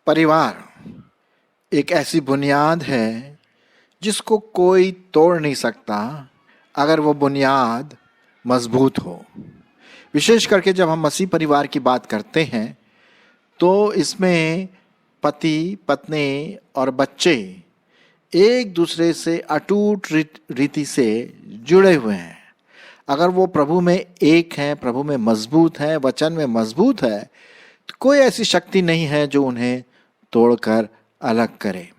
परिवार एक ऐसी बुनियाद है जिसको कोई तोड़ नहीं सकता अगर वो बुनियाद मजबूत हो। विशेष करके जब हम मसीह परिवार की बात करते हैं तो इसमें पति, पत्नी और बच्चे एक दूसरे से अटूट रीति से जुड़े हुए हैं। अगर वो प्रभु में एक हैं, प्रभु में मजबूत हैं, वचन में मजबूत है, तो कोई ऐसी शक्ति नहीं है जो उन्हें तोड़कर अलग करे।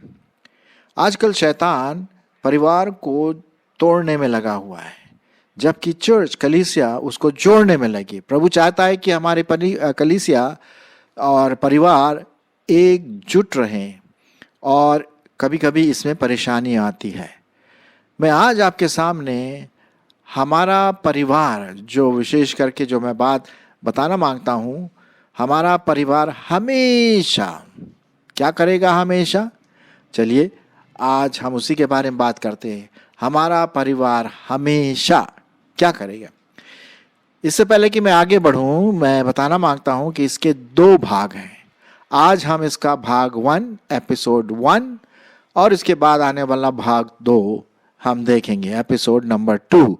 आजकल शैतान परिवार को तोड़ने में लगा हुआ है, जबकि चर्च, कलीसिया उसको जोड़ने में लगी। प्रभु चाहता है कि हमारे कलीसिया और परिवार एकजुट रहें, और कभी कभी इसमें परेशानी आती है। मैं आज आपके सामने हमारा परिवार, जो विशेष करके जो मैं बात बताना मांगता हूँ, हमारा परिवार हमेशा क्या करेगा? हमेशा। चलिए आज हम उसी के बारे में बात करते हैं। हमारा परिवार हमेशा क्या करेगा? इससे पहले कि मैं आगे बढ़ूं, मैं बताना मांगता हूं कि इसके 2 भाग हैं। आज हम इसका भाग 1, एपिसोड 1, और इसके बाद आने वाला भाग 2 हम देखेंगे, एपिसोड नंबर 2।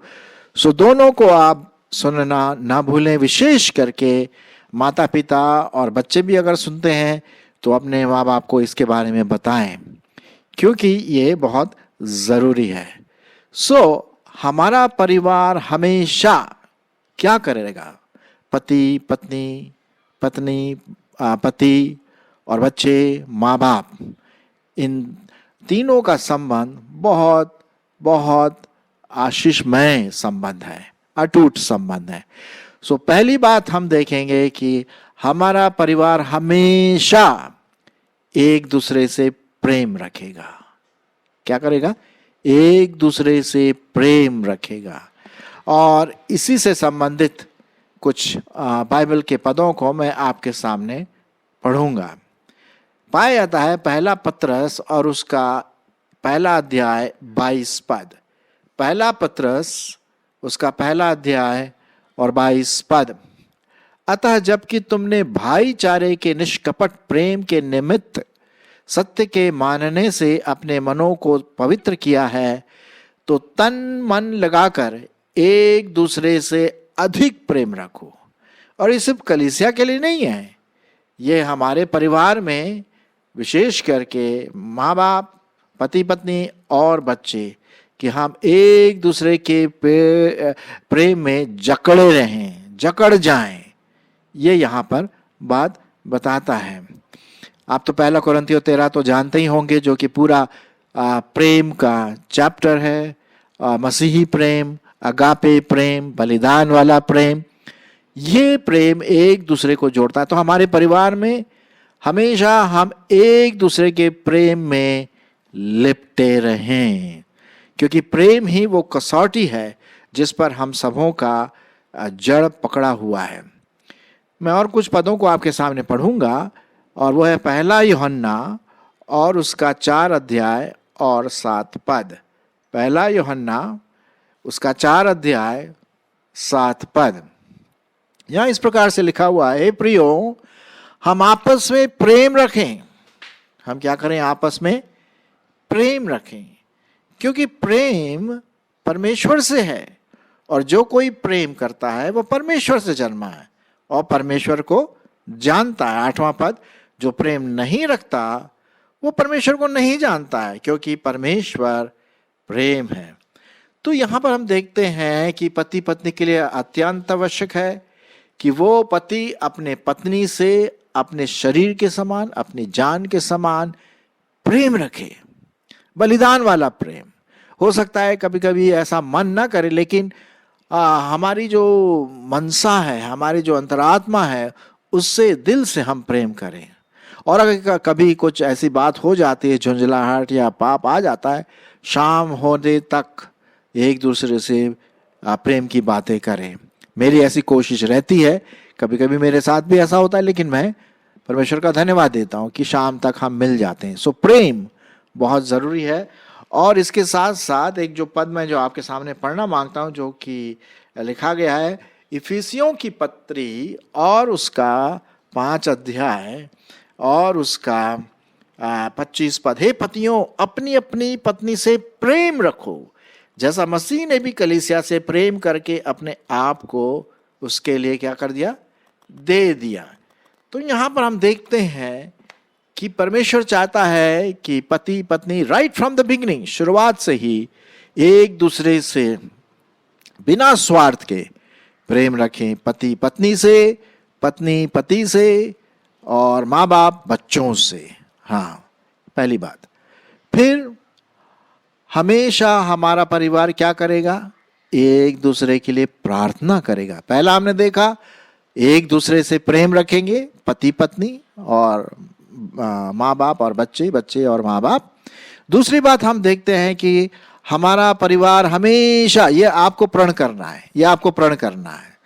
सो दोनों को आप सुनना ना भूलें। विशेष करके माता पिता और बच्चे भी अगर सुनते हैं तो अपने माँ बाप को इसके बारे में बताएं, क्योंकि ये बहुत ज़रूरी है। हमारा परिवार हमेशा क्या करेगा? पति, पत्नी, पति और बच्चे, माँ बाप, इन तीनों का संबंध बहुत बहुत आशीषमय संबंध है, अटूट संबंध है। पहली बात हम देखेंगे कि हमारा परिवार हमेशा एक दूसरे से प्रेम रखेगा। क्या करेगा? एक दूसरे से प्रेम रखेगा। और इसी से संबंधित कुछ बाइबल के पदों को मैं आपके सामने पढ़ूंगा। पाया जाता है पहला पत्रस और उसका पहला अध्याय 22 पद। पहला पत्रस उसका पहला अध्याय और 22 पद। अतः जबकि तुमने भाईचारे के निष्कपट प्रेम के निमित्त सत्य के मानने से अपने मनों को पवित्र किया है, तो तन मन लगाकर एक दूसरे से अधिक प्रेम रखो। और ये सिर्फ कलीसिया के लिए नहीं है, ये हमारे परिवार में विशेष करके माँ बाप, पति पत्नी और बच्चे, कि हम एक दूसरे के प्रेम में जकड़े रहें, जकड़ जाएं। ये यहाँ पर बात बताता है। आप तो पहला कोरिन्थियों 13 तो जानते ही होंगे, जो कि पूरा प्रेम का चैप्टर है। मसीही प्रेम, अगापे प्रेम, बलिदान वाला प्रेम, ये प्रेम एक दूसरे को जोड़ता है। तो हमारे परिवार में हमेशा हम एक दूसरे के प्रेम में लिपटे रहें, क्योंकि प्रेम ही वो कसौटी है जिस पर हम सबों का जड़ पकड़ा हुआ है। मैं और कुछ पदों को आपके सामने पढ़ूंगा, और वो है पहला यूहन्ना और उसका 4 अध्याय और 7 पद। पहला यूहन्ना उसका 4 अध्याय 7 पद। यहाँ इस प्रकार से लिखा हुआ है, प्रियो, हम आपस में प्रेम रखें। हम क्या करें? आपस में प्रेम रखें, क्योंकि प्रेम परमेश्वर से है, और जो कोई प्रेम करता है वो परमेश्वर से जन्मा है और परमेश्वर को जानता है। 8वां पद, जो प्रेम नहीं रखता वो परमेश्वर को नहीं जानता है, क्योंकि परमेश्वर प्रेम है। तो यहाँ पर हम देखते हैं कि पति पत्नी के लिए अत्यंत आवश्यक है कि वो पति अपने पत्नी से अपने शरीर के समान, अपनी जान के समान प्रेम रखे। बलिदान वाला प्रेम। हो सकता है कभी कभी ऐसा मन ना करे, लेकिन हमारी जो मनसा है, हमारी जो अंतरात्मा है, उससे दिल से हम प्रेम करें। और अगर कभी कुछ ऐसी बात हो जाती है, झुंझलाहट या पाप आ जाता है, शाम होने तक एक दूसरे से प्रेम की बातें करें। मेरी ऐसी कोशिश रहती है, कभी कभी मेरे साथ भी ऐसा होता है, लेकिन मैं परमेश्वर का धन्यवाद देता हूँ कि शाम तक हम मिल जाते हैं। प्रेम बहुत ज़रूरी है। और इसके साथ साथ एक जो पद मैं जो आपके सामने पढ़ना मांगता हूं, जो कि लिखा गया है इफिसियों की पत्री और उसका 5 अध्याय और उसका 25 पद। हे पतियों, अपनी अपनी पत्नी से प्रेम रखो, जैसा मसीह ने भी कलीसिया से प्रेम करके अपने आप को उसके लिए क्या कर दिया, दे दिया। तो यहां पर हम देखते हैं कि परमेश्वर चाहता है कि पति पत्नी राइट फ्रॉम द बिगिनिंग, शुरुआत से ही एक दूसरे से बिना स्वार्थ के प्रेम रखें। पति पत्नी से, पत्नी पति से, और माँ बाप बच्चों से। हाँ, पहली बात। फिर हमेशा हमारा परिवार क्या करेगा, एक दूसरे के लिए प्रार्थना करेगा। पहला हमने देखा एक दूसरे से प्रेम रखेंगे, पति पत्नी और माँ बाप और बच्चे, बच्चे और माँ बाप। दूसरी बात हम देखते हैं कि हमारा परिवार हमेशा, ये आपको प्रण करना है, ये आपको प्रण करना है।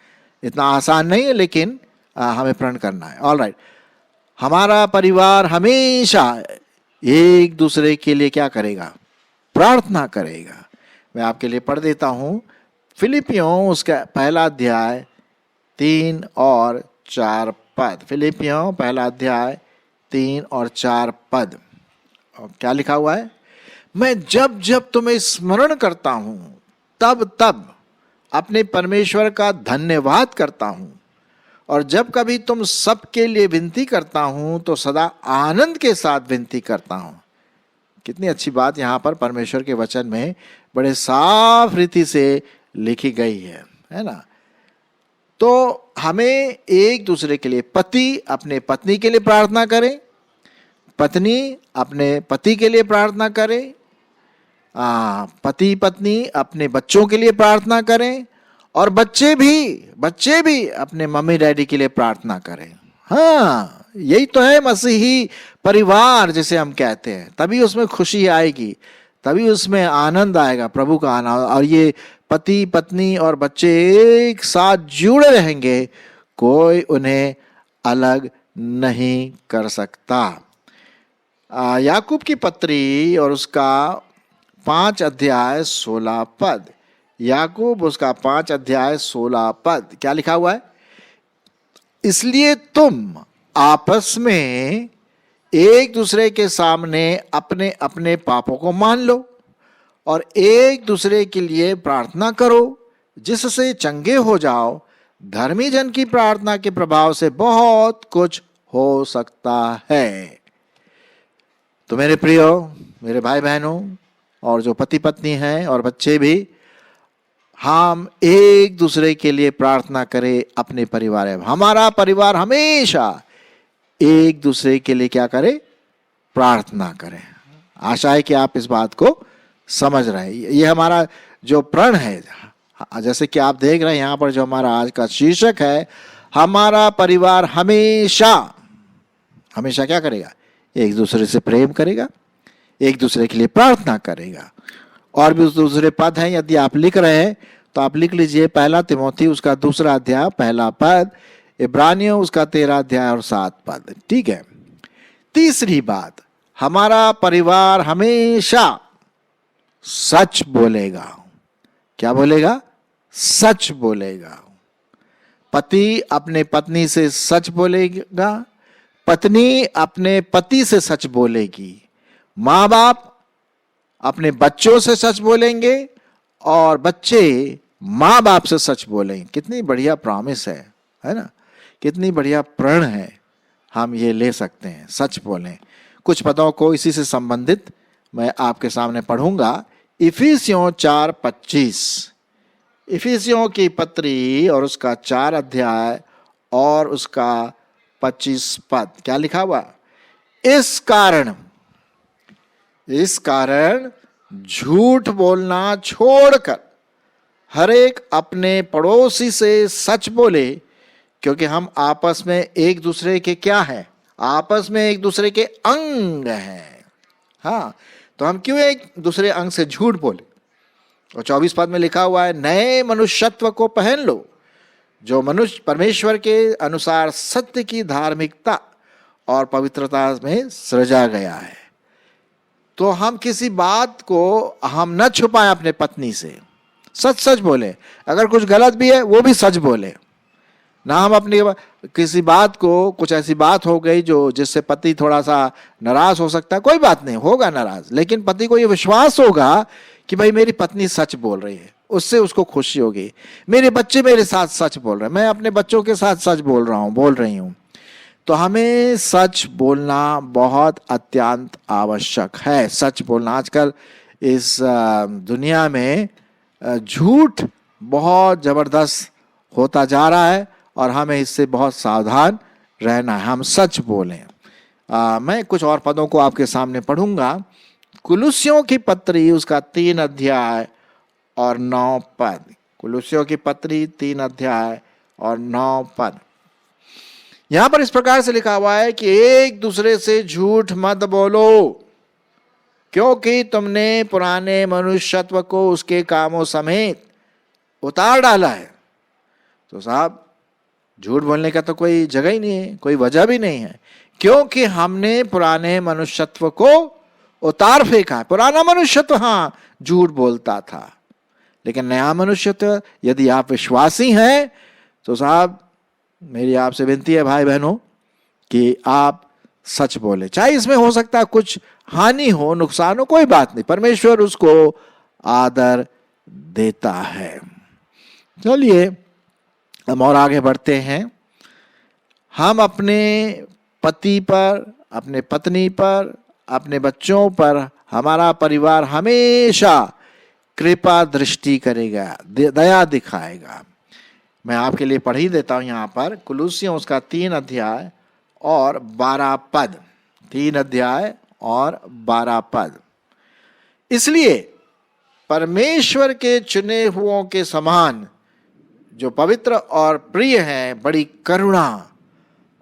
इतना आसान नहीं है, लेकिन हमें प्रण करना है। ऑलराइट, हमारा परिवार हमेशा एक दूसरे के लिए क्या करेगा, प्रार्थना करेगा। मैं आपके लिए पढ़ देता हूं, फिलिपियों उसका पहला अध्याय 3 और 4 पद। फिलिपियों पहला अध्याय 3 और 4 पद। और क्या लिखा हुआ है, मैं जब जब तुम्हें स्मरण करता हूं तब तब अपने परमेश्वर का धन्यवाद करता हूं, और जब कभी तुम सबके लिए विनती करता हूं तो सदा आनंद के साथ विनती करता हूं। कितनी अच्छी बात यहाँ पर परमेश्वर के वचन में बड़े साफ रीति से लिखी गई है ना। तो हमें एक दूसरे के लिए, पति अपने पत्नी के लिए प्रार्थना करें, पत्नी अपने पति के लिए प्रार्थना करें, पति पत्नी अपने बच्चों के लिए प्रार्थना करें, और बच्चे भी अपने मम्मी डैडी के लिए प्रार्थना करें। हाँ, यही तो है मसीही परिवार जिसे हम कहते हैं। तभी उसमें खुशी आएगी, तभी उसमें आनंद आएगा, प्रभु का आनंद। और ये पति पत्नी और बच्चे एक साथ जुड़े रहेंगे, कोई उन्हें अलग नहीं कर सकता। याकूब की पत्री और उसका 5 अध्याय 16 पद। याकूब उसका 5 अध्याय 16 पद, क्या लिखा हुआ है, इसलिए तुम आपस में एक दूसरे के सामने अपने अपने पापों को मान लो और एक दूसरे के लिए प्रार्थना करो, जिससे चंगे हो जाओ। धर्मी जन की प्रार्थना के प्रभाव से बहुत कुछ हो सकता है। तो मेरे प्रियो, मेरे भाई बहनों, और जो पति पत्नी हैं और बच्चे भी, हम एक दूसरे के लिए प्रार्थना करें। अपने परिवार है, हमारा परिवार हमेशा एक दूसरे के लिए क्या करे, प्रार्थना करें। आशा है कि आप इस बात को समझ रहे हैं। ये हमारा जो प्रण है, जैसे कि आप देख रहे हैं यहाँ पर जो हमारा आज का शीर्षक है, हमारा परिवार हमेशा हमेशा क्या करेगा, एक दूसरे से प्रेम करेगा, एक दूसरे के लिए प्रार्थना करेगा। और भी दूसरे पद हैं, यदि आप लिख रहे हैं तो आप लिख लीजिए। पहला तिमोथी उसका 2 अध्याय पहला पद, इब्रानियों उसका 13 अध्याय और 7 पद। ठीक है। तीसरी बात, हमारा परिवार हमेशा सच बोलेगा। क्या बोलेगा, सच बोलेगा। पति अपने पत्नी से सच बोलेगा, पत्नी अपने पति से सच बोलेगी, माँ बाप अपने बच्चों से सच बोलेंगे और बच्चे माँ बाप से सच बोलेंगे। कितनी बढ़िया प्रॉमिस है ना, कितनी बढ़िया प्रण है। हम ये ले सकते हैं, सच बोलें। कुछ पदों को इसी से संबंधित मैं आपके सामने पढ़ूंगा। इफिसियों 4:25, इफिसियों की पत्री और उसका 4 अध्याय और उसका 25 पद। क्या लिखा हुआ, इस कारण झूठ बोलना छोड़कर हर एक अपने पड़ोसी से सच बोले, क्योंकि हम आपस में एक दूसरे के क्या हैं, आपस में एक दूसरे के अंग हैं। हाँ, तो हम क्यों एक दूसरे अंग से झूठ बोले। और 24 पद में लिखा हुआ है, नए मनुष्यत्व को पहन लो, जो मनुष्य परमेश्वर के अनुसार सत्य की धार्मिकता और पवित्रता में सृजा गया है। तो हम किसी बात को हम न छुपाएं अपने पत्नी से, सच सच बोले। अगर कुछ गलत भी है वो भी सच बोले ना। हम अपनी किसी बात को, कुछ ऐसी बात हो गई जो जिससे पति थोड़ा सा नाराज हो सकता है, कोई बात नहीं, होगा नाराज, लेकिन पति को ये विश्वास होगा कि भाई मेरी पत्नी सच बोल रही है, उससे उसको खुशी होगी। मेरे बच्चे मेरे साथ सच बोल रहे हैं, मैं अपने बच्चों के साथ सच बोल रहा हूँ, बोल रही हूँ। तो हमें सच बोलना बहुत अत्यंत आवश्यक है। सच बोलना, आजकल इस दुनिया में झूठ बहुत जबरदस्त होता जा रहा है और हमें इससे बहुत सावधान रहना है। हम सच बोलें। मैं कुछ और पदों को आपके सामने पढ़ूंगा। कुलुस्सियों की पत्री, उसका 3 अध्याय और 9 पद। कुलुस्सियों की पत्री 3 अध्याय और 9 पद। यहां पर इस प्रकार से लिखा हुआ है कि एक दूसरे से झूठ मत बोलो, क्योंकि तुमने पुराने मनुष्यत्व को उसके कामों समेत उतार डाला है। तो साहब, झूठ बोलने का तो कोई जगह ही नहीं है, कोई वजह भी नहीं है, क्योंकि हमने पुराने मनुष्यत्व को उतार फेंका। पुराना मनुष्यत्व हाँ झूठ बोलता था, लेकिन नया मनुष्यत्व, यदि आप विश्वासी हैं तो साहब मेरी आपसे विनती है भाई बहनों कि आप सच बोले। चाहे इसमें हो सकता है कुछ हानि हो, नुकसान हो, कोई बात नहीं, परमेश्वर उसको आदर देता है। चलिए हम और आगे बढ़ते हैं। हम अपने पति पर, अपने पत्नी पर, अपने बच्चों पर, हमारा परिवार हमेशा कृपा दृष्टि करेगा, दया दिखाएगा। मैं आपके लिए पढ़ ही देता हूं यहां पर, कुलुस्सियों उसका 3 अध्याय और 12 पद। 3 अध्याय और 12 पद। इसलिए परमेश्वर के चुने हुओं के समान जो पवित्र और प्रिय हैं, बड़ी करुणा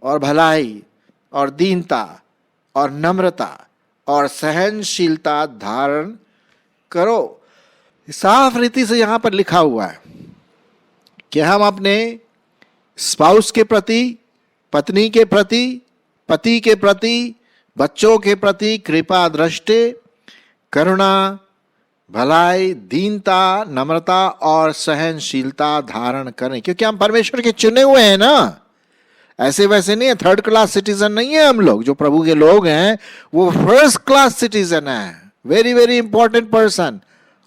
और भलाई और दीनता और नम्रता और सहनशीलता धारण करो। साफ रीति से यहां पर लिखा हुआ है कि हम अपने स्पाउस के प्रति, पत्नी के प्रति, पति के प्रति, बच्चों के प्रति कृपा दृष्टि, करुणा, भलाई, दीनता, नम्रता और सहनशीलता धारण करें, क्योंकि हम परमेश्वर के चुने हुए हैं ना। ऐसे वैसे नहीं है, 3rd क्लास सिटीजन नहीं है हम लोग। जो प्रभु के लोग हैं वो 1st क्लास सिटीजन है, वेरी वेरी इंपॉर्टेंट पर्सन।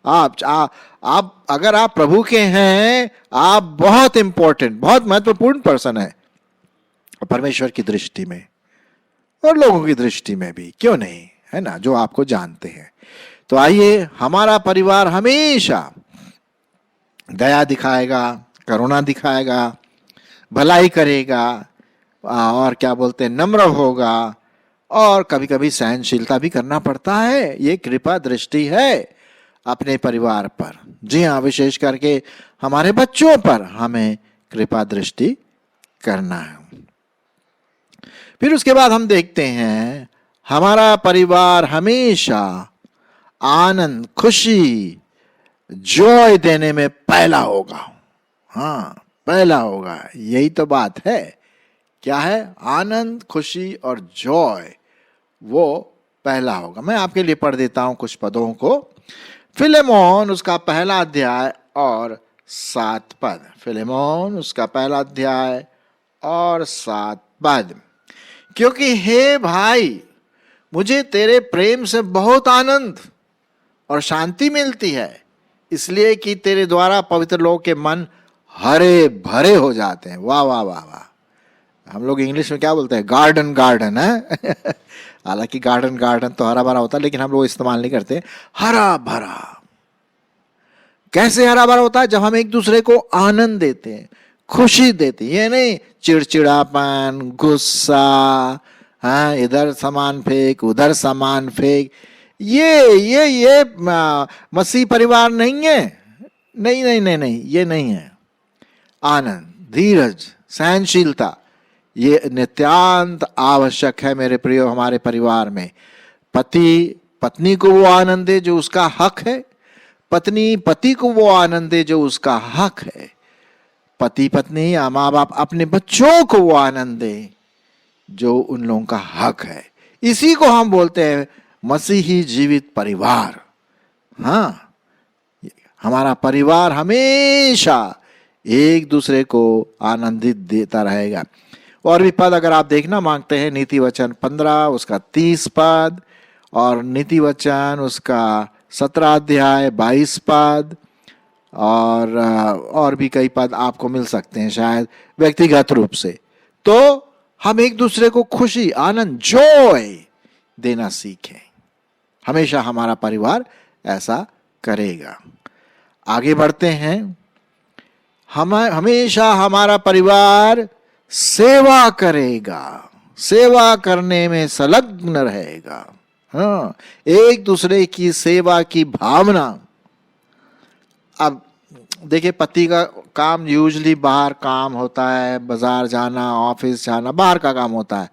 आप अगर आप प्रभु के हैं, आप बहुत इंपॉर्टेंट, बहुत महत्वपूर्ण पर्सन है परमेश्वर की दृष्टि में और लोगों की दृष्टि में भी, क्यों नहीं, है ना, जो आपको जानते हैं। तो आइए, हमारा परिवार हमेशा दया दिखाएगा, करुणा दिखाएगा, भलाई करेगा और क्या बोलते हैं, नम्र होगा, और कभी कभी सहनशीलता भी करना पड़ता है। ये कृपा दृष्टि है अपने परिवार पर। जी हाँ, विशेष करके हमारे बच्चों पर हमें कृपा दृष्टि करना है। फिर उसके बाद हम देखते हैं, हमारा परिवार हमेशा आनंद, खुशी, जॉय देने में पहला होगा। हाँ, पहला होगा, यही तो बात है। क्या है? आनंद, खुशी और जॉय, वो पहला होगा। मैं आपके लिए पढ़ देता हूं कुछ पदों को। फिलेमोन उसका 1 अध्याय और 7 पद। फिलेमोन उसका 1 अध्याय और 7 पद। क्योंकि हे भाई, मुझे तेरे प्रेम से बहुत आनंद और शांति मिलती है, इसलिए कि तेरे द्वारा पवित्र लोगों के मन हरे भरे हो जाते हैं। वाह वाह वाह वाह। हम लोग इंग्लिश में क्या बोलते हैं? गार्डन गार्डन है। हालांकि गार्डन गार्डन तो हरा भरा होता है, लेकिन हम लोग इस्तेमाल नहीं करते। हरा भरा कैसे हरा भरा होता है? जब हम एक दूसरे को आनंद देते हैं, खुशी देते हैं। ये नहीं चिड़चिड़ापन, गुस्सा, हाँ इधर सामान फेंक, उधर सामान फेंक, ये मसीह परिवार नहीं है। नहीं नहीं नहीं नहीं, ये नहीं है। आनंद, धीरज, सहनशीलता, ये नित्यांत आवश्यक है मेरे प्रियो हमारे परिवार में। पति पत्नी को वो आनंद दे जो उसका हक है, पत्नी पति को वो आनंद दे जो उसका हक है, पति पत्नी या माँ बाप अपने बच्चों को वो आनंद दे जो उन लोगों का हक है। इसी को हम बोलते हैं मसीही जीवित परिवार। हाँ, हमारा परिवार हमेशा एक दूसरे को आनंदित देता रहेगा। और भी पद अगर आप देखना मांगते हैं, नीति वचन 15 उसका 30 पद, और नीति वचन उसका 17 अध्याय 22 पद, और भी कई पद आपको मिल सकते हैं शायद व्यक्तिगत रूप से। तो हम एक दूसरे को खुशी, आनंद, जॉय देना सीखें। हमेशा हमारा परिवार ऐसा करेगा। आगे बढ़ते हैं। हमेशा हमारा परिवार सेवा करेगा, सेवा करने में संलग्न रहेगा। हाँ, एक दूसरे की सेवा की भावना। अब देखिए, पति का काम यूजली बाहर काम होता है, बाजार जाना, ऑफिस जाना, बाहर का काम होता है।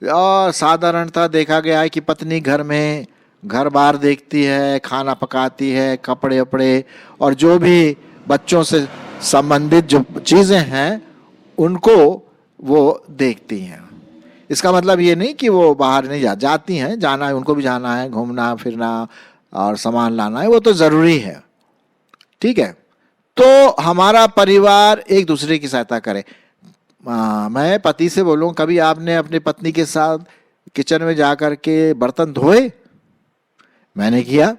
और साधारणतः देखा गया है कि पत्नी घर में घर बार देखती है, खाना पकाती है, कपड़े वपड़े और जो भी बच्चों से संबंधित जो चीज़ें हैं उनको वो देखती हैं। इसका मतलब ये नहीं कि वो बाहर नहीं जाती हैं, जाना है, उनको भी जाना है, घूमना फिरना और सामान लाना है, वो तो ज़रूरी है। ठीक है, तो हमारा परिवार एक दूसरे की सहायता करे। मैं पति से बोलूँ, कभी आपने अपनी पत्नी के साथ किचन में जा कर के बर्तन धोए? मैंने किया,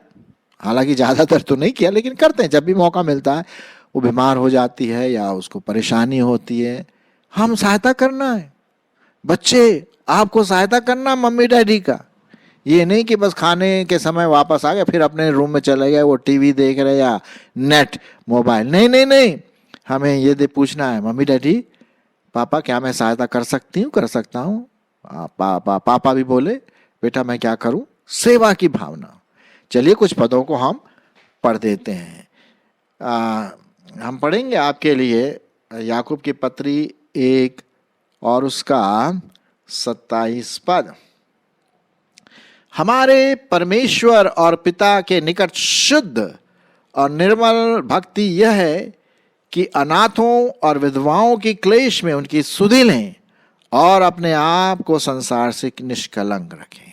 हालांकि ज़्यादातर तो नहीं किया, लेकिन करते हैं जब भी मौका मिलता है। वो बीमार हो जाती है या उसको परेशानी होती है, हम सहायता करना है। बच्चे, आपको सहायता करना मम्मी डैडी का। ये नहीं कि बस खाने के समय वापस आ गए फिर अपने रूम में चले गए, वो टीवी देख रहे या नेट मोबाइल। नहीं नहीं नहीं, हमें ये पूछना है, मम्मी डैडी, पापा क्या मैं सहायता कर सकती हूँ, कर सकता हूँ? पापा भी बोले बेटा मैं क्या करूँ? सेवा की भावना। चलिए कुछ पदों को हम पढ़ देते हैं। हम पढ़ेंगे आपके लिए याकूब की पत्री 1 और उसका 27 पद। हमारे परमेश्वर और पिता के निकट शुद्ध और निर्मल भक्ति यह है कि अनाथों और विधवाओं की क्लेश में उनकी सुधि लें और अपने आप को संसार से निष्कलंक रखें।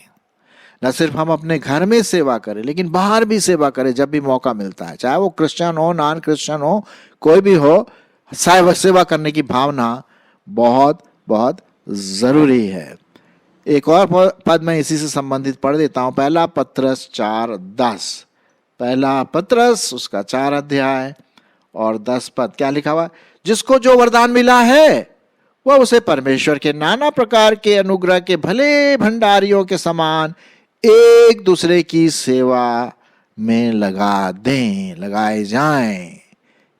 न सिर्फ हम अपने घर में सेवा करें, लेकिन बाहर भी सेवा करें जब भी मौका मिलता है, चाहे वो क्रिश्चियन हो, नॉन क्रिश्चियन हो, कोई भी हो। सेवा करने की भावना बहुत बहुत जरूरी है। एक और पद मैं इसी से संबंधित पढ़ देता हूं, पहला पत्रस 4:10। पहला पत्रस उसका 4 अध्याय और 10 पद क्या लिखा हुआ? जिसको जो वरदान मिला है वह उसे परमेश्वर के नाना प्रकार के अनुग्रह के भले भंडारियों के समान एक दूसरे की सेवा में लगाए जाएं।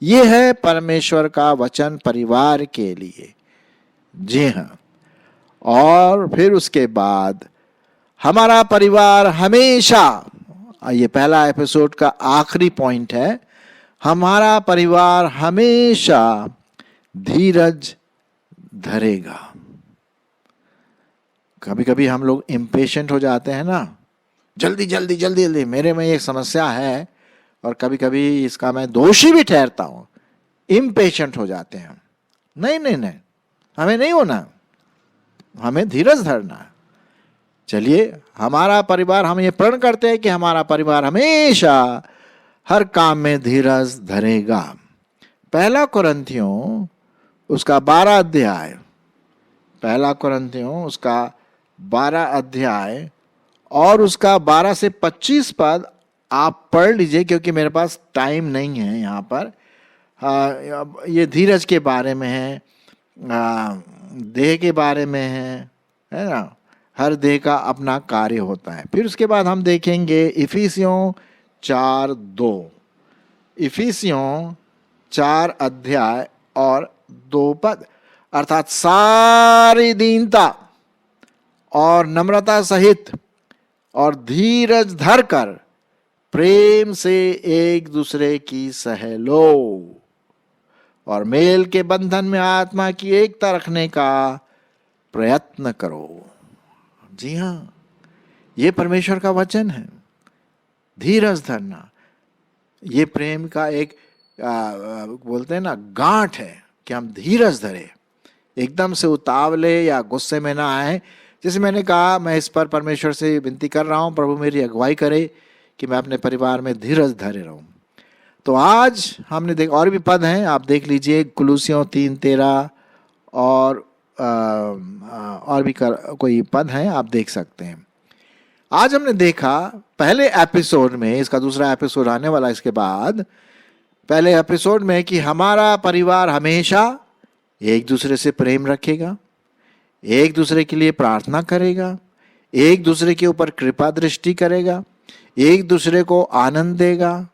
ये है परमेश्वर का वचन परिवार के लिए। जी हाँ, और फिर उसके बाद हमारा परिवार हमेशा, ये पहला एपिसोड का आखिरी पॉइंट है, हमारा परिवार हमेशा धीरज धरेगा। कभी कभी हम लोग इम्पेशेंट हो जाते हैं ना, जल्दी जल्दी जल्दी जल्दी। मेरे में एक समस्या है और कभी कभी इसका मैं दोषी भी ठहरता हूं, इम्पेशेंट हो जाते हैं। नहीं नहीं नहीं, हमें नहीं होना, हमें धीरज धरना। चलिए, हमारा परिवार, हम ये प्रण करते हैं कि हमारा परिवार हमेशा हर काम में धीरज धरेगा। पहला कुरिन्थियों उसका 12 अध्याय, पहला कुरिन्थियों उसका 12 अध्याय और उसका 12 से 25 पद आप पढ़ लीजिए, क्योंकि मेरे पास टाइम नहीं है यहाँ पर। ये धीरज के बारे में है, देह के बारे में है ना। हर देह का अपना कार्य होता है। फिर उसके बाद हम देखेंगे इफिसियों 4:2, इफिसियों 4 अध्याय और 2 पद, अर्थात सारी दीनता और नम्रता सहित और धीरज धरकर प्रेम से एक दूसरे की सह लो और मेल के बंधन में आत्मा की एकता रखने का प्रयत्न करो। जी हाँ, ये परमेश्वर का वचन है। धीरज धरना ये प्रेम का एक बोलते हैं ना गांठ है कि हम धीरज धरे, एकदम से उतावले या गुस्से में ना आए। जैसे मैंने कहा, मैं इस पर परमेश्वर से विनती कर रहा हूँ, प्रभु मेरी अगुवाई करे कि मैं अपने परिवार में धीरज धरे रहूं। तो आज हमने और भी पद हैं, आप देख लीजिए, कुलूसियों 3:13 और और भी कोई पद हैं, आप देख सकते हैं। आज हमने देखा पहले एपिसोड में, इसका दूसरा एपिसोड आने वाला इसके बाद, पहले एपिसोड में कि हमारा परिवार हमेशा एक दूसरे से प्रेम रखेगा, एक दूसरे के लिए प्रार्थना करेगा, एक दूसरे के ऊपर कृपा दृष्टि करेगा, एक दूसरे को आनंद देगा,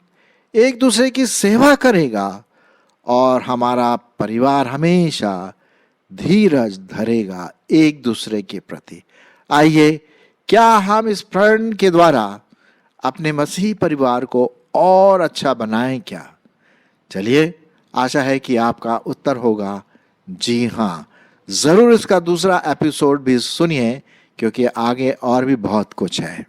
एक दूसरे की सेवा करेगा, और हमारा परिवार हमेशा धीरज धरेगा एक दूसरे के प्रति। आइए, क्या हम इस प्रण के द्वारा अपने मसीही परिवार को और अच्छा बनाएं क्या? चलिए, आशा है कि आपका उत्तर होगा जी हाँ। जरूर इसका दूसरा एपिसोड भी सुनिए, क्योंकि आगे और भी बहुत कुछ है।